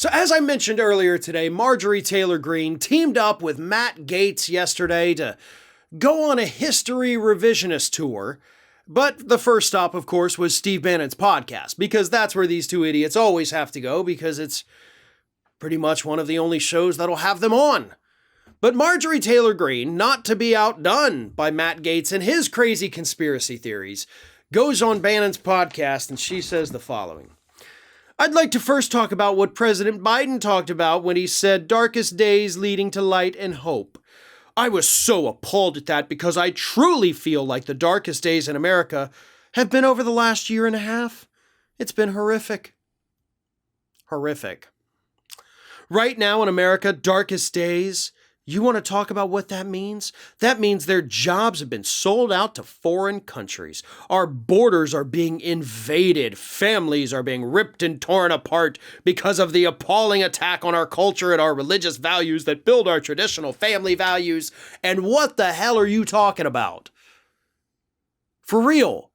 So as I mentioned earlier today, Marjorie Taylor Greene teamed up with Matt Gaetz yesterday to go on a history revisionist tour. But the first stop, of course, was Steve Bannon's podcast, because that's where these two idiots always have to go, because it's pretty much one of the only shows that'll have them on. But Marjorie Taylor Greene, not to be outdone by Matt Gaetz and his crazy conspiracy theories, goes on Bannon's podcast and she says the following. I'd like to first talk about what President Biden talked about when he said darkest days leading to light and hope. I was so appalled at that because I truly feel like the darkest days in America have been over the last year and a half. It's been horrific. Horrific. Right now in America, darkest days. You want to talk about what that means? That means their jobs have been sold out to foreign countries. Our borders are being invaded. Families are being ripped and torn apart because of the appalling attack on our culture and our religious values that build our traditional family values. And what the hell are you talking about? For real.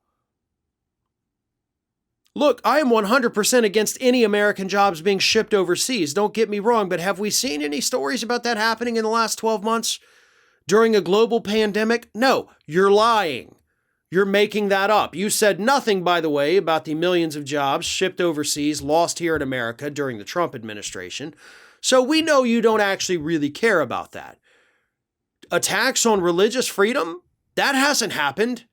Look, I am 100% against any American jobs being shipped overseas. Don't get me wrong, but have we seen any stories about that happening in the last 12 months? During a global pandemic? No, you're lying. You're making that up. You said nothing, by the way, about the millions of jobs shipped overseas, lost here in America during the Trump administration. So we know you don't actually really care about that. Attacks on religious freedom? That hasn't happened.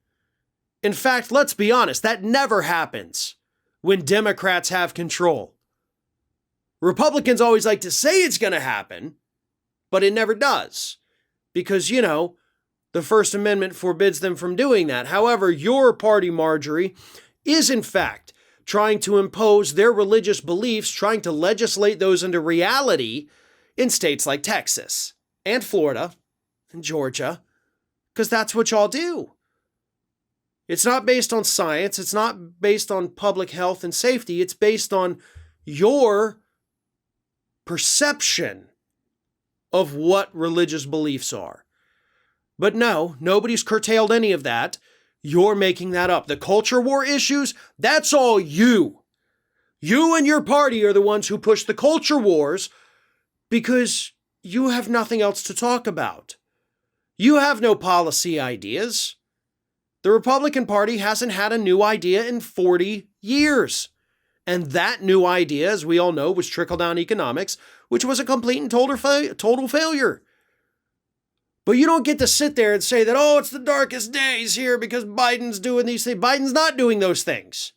In fact, let's be honest, that never happens when Democrats have control. Republicans always like to say it's going to happen, but it never does. Because, you know, the First Amendment forbids them from doing that. However, your party, Marjorie, is in fact trying to impose their religious beliefs, trying to legislate those into reality in states like Texas and Florida and Georgia, because that's what y'all do. It's not based on science. It's not based on public health and safety. It's based on your perception of what religious beliefs are. But no, nobody's curtailed any of that. You're making that up. The culture war issues, that's all you. You and your party are the ones who push the culture wars because you have nothing else to talk about. You have no policy ideas. The Republican Party hasn't had a new idea in 40 years. And that new idea, as we all know, was trickle-down economics, which was a complete and total failure. But you don't get to sit there and say that, oh, it's the darkest days here because Biden's doing these things. Biden's not doing those things.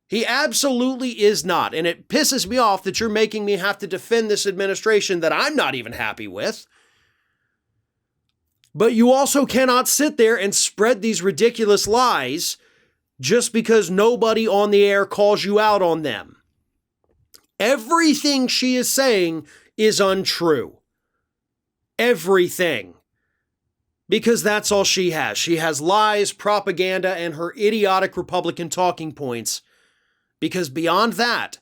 He absolutely is not. And it pisses me off that you're making me have to defend this administration that I'm not even happy with. But you also cannot sit there and spread these ridiculous lies just because nobody on the air calls you out on them. Everything she is saying is untrue. Everything. Because that's all she has. She has lies, propaganda, and her idiotic Republican talking points. Because beyond that,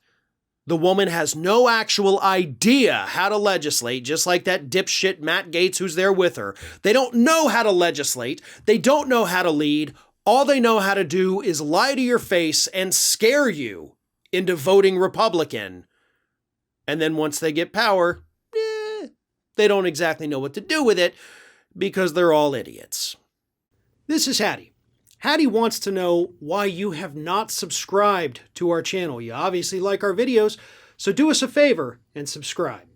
the woman has no actual idea how to legislate, just like that dipshit Matt Gaetz who's there with her. They don't know how to legislate. They don't know how to lead. All they know how to do is lie to your face and scare you into voting Republican. And then once they get power, they don't exactly know what to do with it because they're all idiots. This is Hattie. Hattie wants to know why you have not subscribed to our channel. You obviously like our videos, so do us a favor and subscribe.